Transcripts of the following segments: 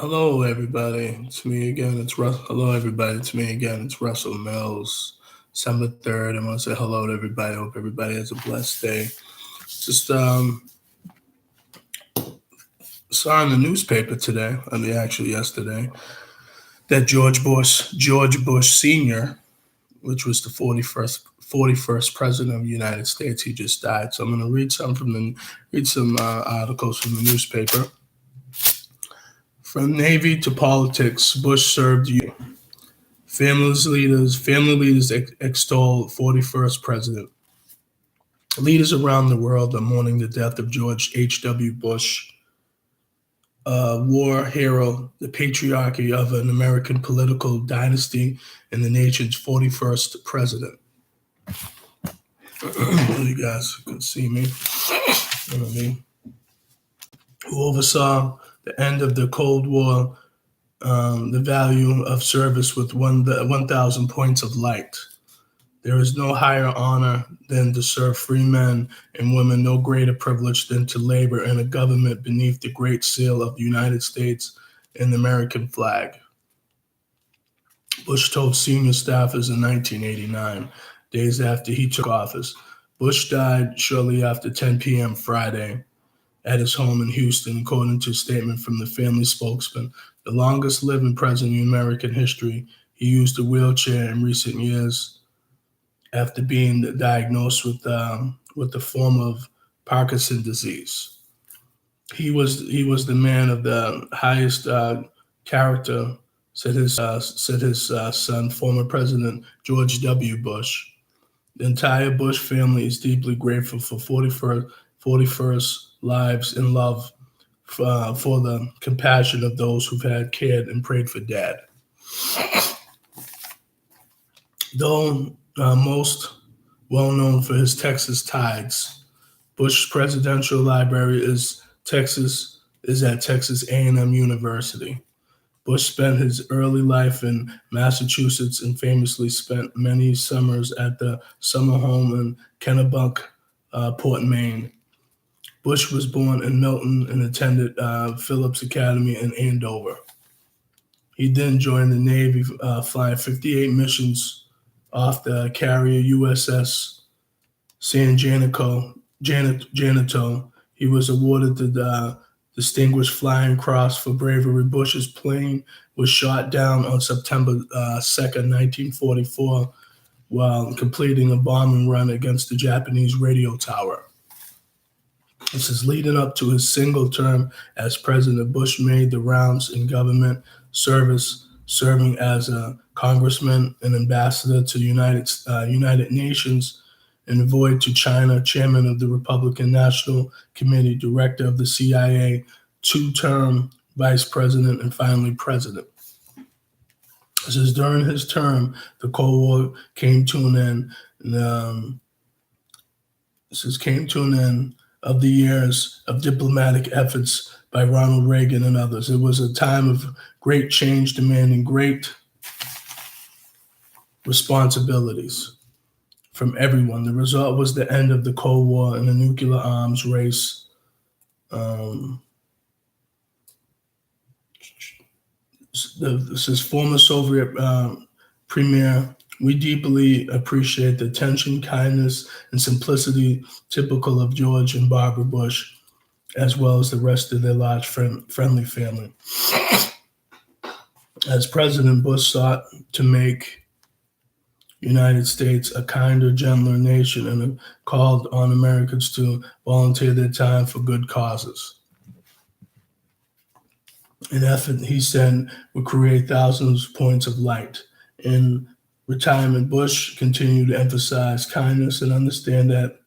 Hello, everybody. It's me again. It's Russ. Hello, everybody. It's me again. It's Russell Mills. December 3rd. I want to say hello to everybody. Hope everybody has a blessed day. Just saw in the newspaper today, actually yesterday, that George Bush Sr., which was the 41st president of the United States, he just died. So I'm going to read some articles from the newspaper. From Navy to politics, Bush served family leaders extol 41st president. Leaders around the world are mourning the death of George H.W. Bush, a war hero, the patriarchy of an American political dynasty, and the nation's 41st president. You guys can see me. You know what I mean? Who oversaw the end of the Cold War, the value of service with 1,000 points of light. There is no higher honor than to serve free men and women, no greater privilege than to labor in a government beneath the great seal of the United States and the American flag. Bush told senior staffers in 1989, days after he took office. Bush died shortly after 10 p.m. Friday at his home in Houston, according to a statement from the family spokesman. The longest living president in American history, he used a wheelchair in recent years after being diagnosed with the form of Parkinson's disease. He was the man of the highest character, said his son, former President George W. Bush. The entire Bush family is deeply grateful for 41st lives in love for the compassion of those who've had cared and prayed for Dad. Though most well known for his Texas ties, Bush's presidential library is at Texas A&M University. Bush spent his early life in Massachusetts and famously spent many summers at the summer home in Kennebuck, Port, Maine. Bush was born in Milton and attended Phillips Academy in Andover. He then joined the Navy, flying 58 missions off the carrier USS San Jacinto. He was awarded the Distinguished Flying Cross for bravery. Bush's plane was shot down on September 2nd, 1944, while completing a bombing run against the Japanese radio tower. This is leading up to his single term as president. Bush made the rounds in government service, serving as a congressman and ambassador to the United Nations, envoy to China, chairman of the Republican National Committee, director of the CIA, two-term vice president, and finally president. This is during his term, the Cold War came to an end. Came to an end of the years of diplomatic efforts by Ronald Reagan and others. It was a time of great change demanding great responsibilities from everyone. The result was the end of the Cold War and the nuclear arms race. This is former Soviet premier. We deeply appreciate the attention, kindness, and simplicity typical of George and Barbara Bush, as well as the rest of their large friendly family. As President Bush sought to make the United States a kinder, gentler nation and called on Americans to volunteer their time for good causes. An effort, he said, would create thousands of points of light. In retirement, Bush continued to emphasize kindness and understand that at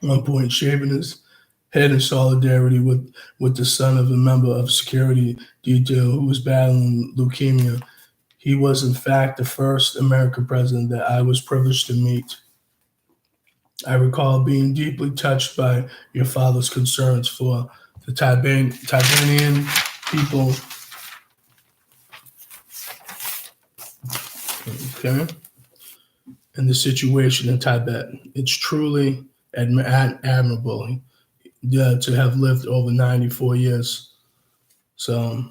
one point shaving his head in solidarity with the son of a member of security detail who was battling leukemia. He was, in fact, the first American president that I was privileged to meet. I recall being deeply touched by your father's concerns for the Tibetanian people. Okay? And the situation in Tibet. It's truly admirable to have lived over 94 years. So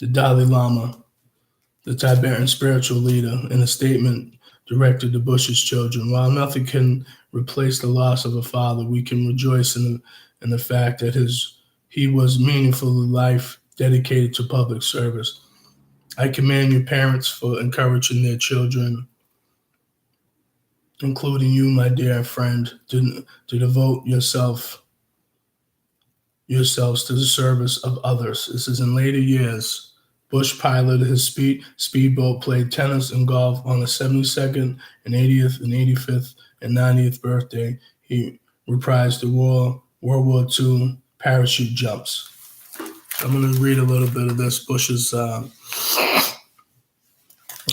The Dalai Lama, the Tibetan spiritual leader, in a statement directed to Bush's children, while nothing can replace the loss of a father, we can rejoice in the fact that he was meaningful life dedicated to public service. I commend your parents for encouraging their children, including you, my dear friend, to devote yourselves to the service of others. This is in later years. Bush piloted his speedboat, played tennis and golf on the 72nd and 80th and 85th and 90th birthday. He reprised the World War II parachute jumps. I'm going to read a little bit of this, Bush's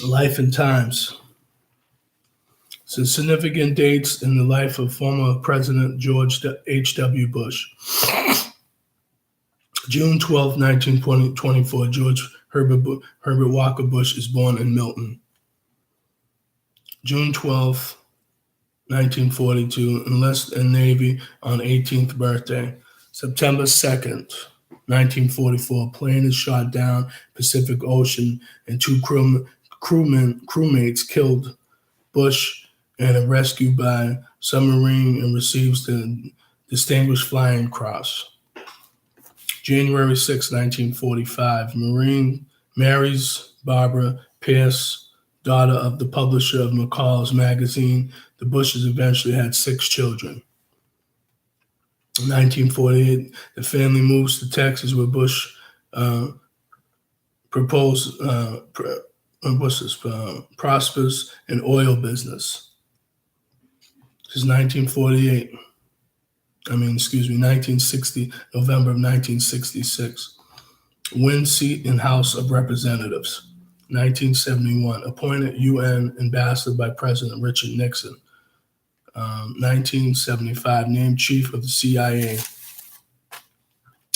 life and times. So significant dates in the life of former President George H.W. Bush. June 12, 1924, George Herbert Walker Bush is born in Milton. June 12, 1942, enlisted in Navy on 18th birthday. September 2nd, 1944, plane is shot down Pacific Ocean and two crewmates killed. Bush and rescued by submarine and receives the Distinguished Flying Cross. January 6, 1945, Marine marries Barbara Pierce, daughter of the publisher of McCall's magazine. The Bushes eventually had 6 children. In 1948, the family moves to Texas, where Bush prospers in oil business. This is 1960, November of 1966. Win seat in House of Representatives. 1971, appointed UN ambassador by President Richard Nixon. 1975, named chief of the CIA.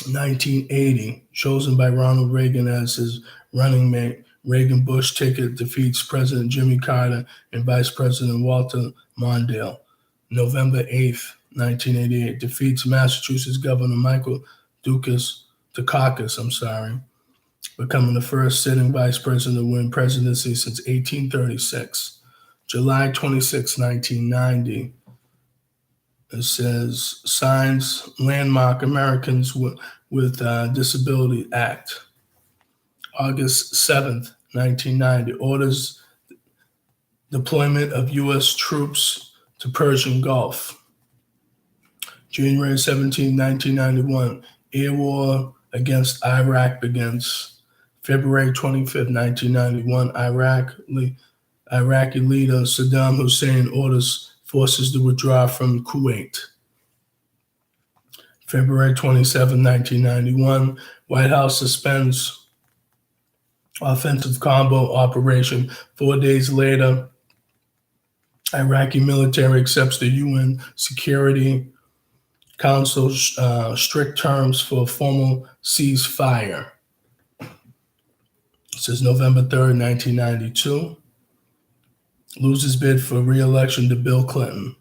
1980, chosen by Ronald Reagan as his running mate. Reagan-Bush ticket defeats President Jimmy Carter and Vice President Walter Mondale. November 8th, 1988, defeats Massachusetts Governor Michael Dukakis, becoming the first sitting vice president to win presidency since 1836. July 26, 1990, it says, signs Landmark Americans with Disability Act. August 7th, 1990, orders deployment of U.S. troops to Persian Gulf. January 17, 1991, air war against Iraq begins. February 25, 1991, Iraqi leader Saddam Hussein orders forces to withdraw from Kuwait. February 27, 1991, White House suspends offensive combo operation. 4 days later, Iraqi military accepts the UN Security Council's strict terms for a formal ceasefire. This is November 3rd, 1992. Loses bid for re-election to Bill Clinton.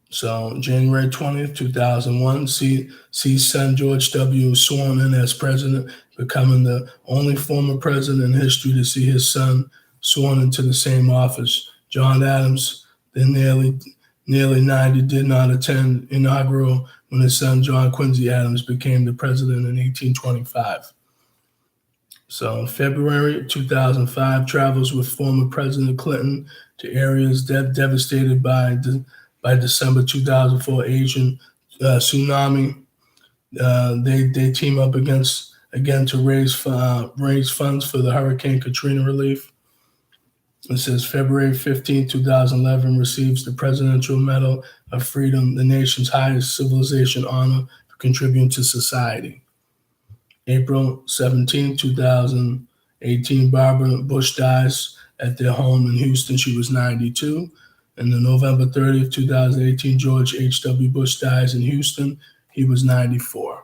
So January 20th, 2001, sees son George W. sworn in as president, becoming the only former president in history to see his son sworn into the same office. John Adams, then nearly 90, did not attend inaugural when his son John Quincy Adams became the president in 1825. So February 2005, travels with former President Clinton to areas devastated by December 2004 Asian tsunami. They team up again to raise funds for the Hurricane Katrina relief. It says February 15, 2011, receives the Presidential Medal of Freedom, the nation's highest civilization honor for contributing to society. April 17, 2018, Barbara Bush dies at their home in Houston. She was 92. And then November 30th, 2018, George H.W. Bush dies in Houston. He was 94.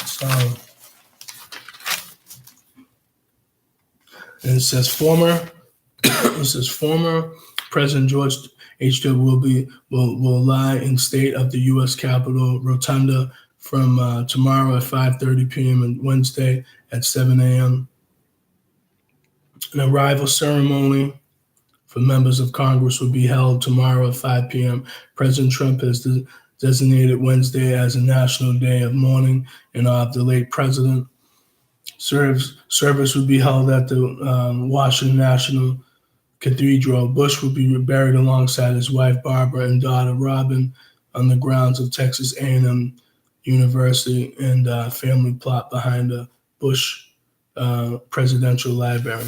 So, and it says former President George H.W. will lie in state of the U.S. Capitol Rotunda from tomorrow at 5:30 p.m. and Wednesday at 7 a.m. An arrival ceremony for members of Congress will be held tomorrow at 5 p.m. President Trump has designated Wednesday as a national day of mourning in honor of the late president. Service will be held at the Washington National Cathedral. Bush will be buried alongside his wife Barbara and daughter Robin on the grounds of Texas A&M University and family plot behind the Bush Presidential Library.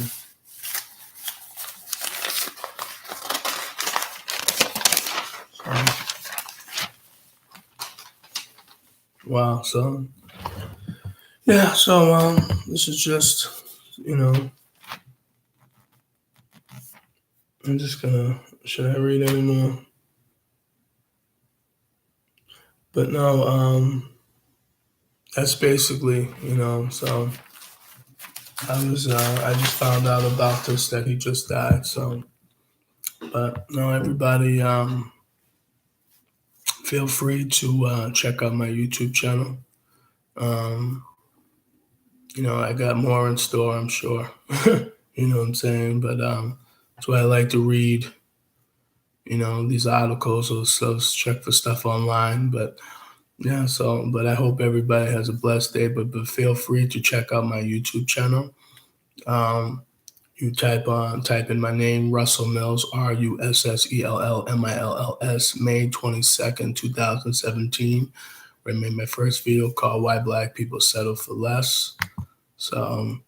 Wow. So, yeah. So, this is just, I'm just gonna. Should I read any more? But no. That's basically, So, I just found out about this that he just died. So, but no, everybody. Feel free to check out my YouTube channel. I got more in store, I'm sure. You know what I'm saying? But that's why I like to read, these articles or stuff, check for stuff online. But yeah, but I hope everybody has a blessed day. But feel free to check out my YouTube channel. You type in my name, Russell Mills, RUSSELLMILLS, May 22nd, 2017. Where I made my first video called Why Black People Settle for Less. So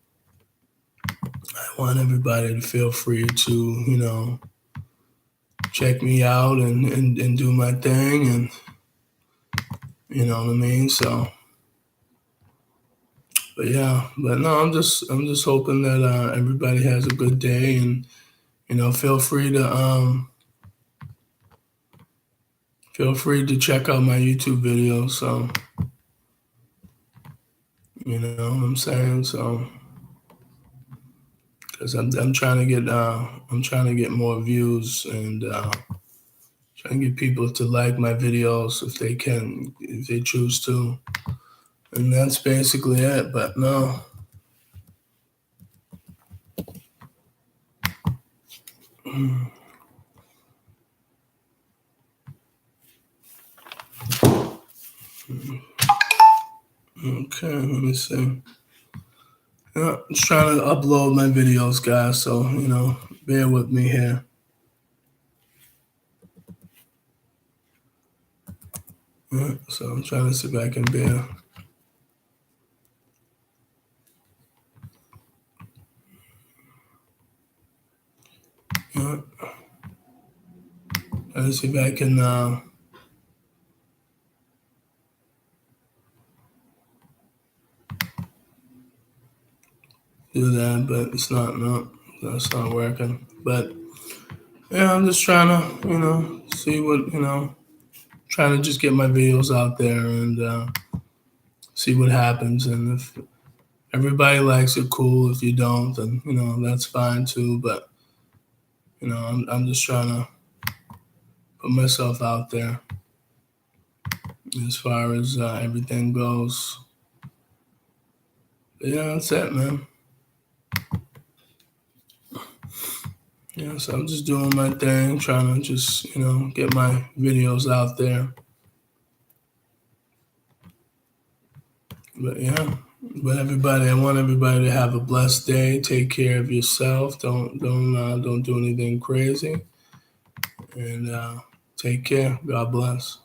I want everybody to feel free to, check me out and do my thing, and you know what I mean? So, but yeah, but no, I'm just hoping that everybody has a good day, and feel free to check out my YouTube videos. So, you know what I'm saying? So, because I'm trying to get more views and trying to get people to like my videos if they choose to, and that's basically it. But no. Okay, let me see. I'm just trying to upload my videos, guys, so, bear with me here. So I'm trying to see if I can bear. Let's see if I can do that, but it's not. No, that's not working. But yeah, I'm just trying to, see what, trying to just get my videos out there and see what happens. And if everybody likes it, cool. If you don't, then that's fine too. But I'm just trying to put myself out there as far as everything goes. But yeah, that's it, man. Yeah, so I'm just doing my thing, trying to just, get my videos out there. But yeah, I want everybody to have a blessed day. Take care of yourself. Don't do anything crazy. And take care. God bless.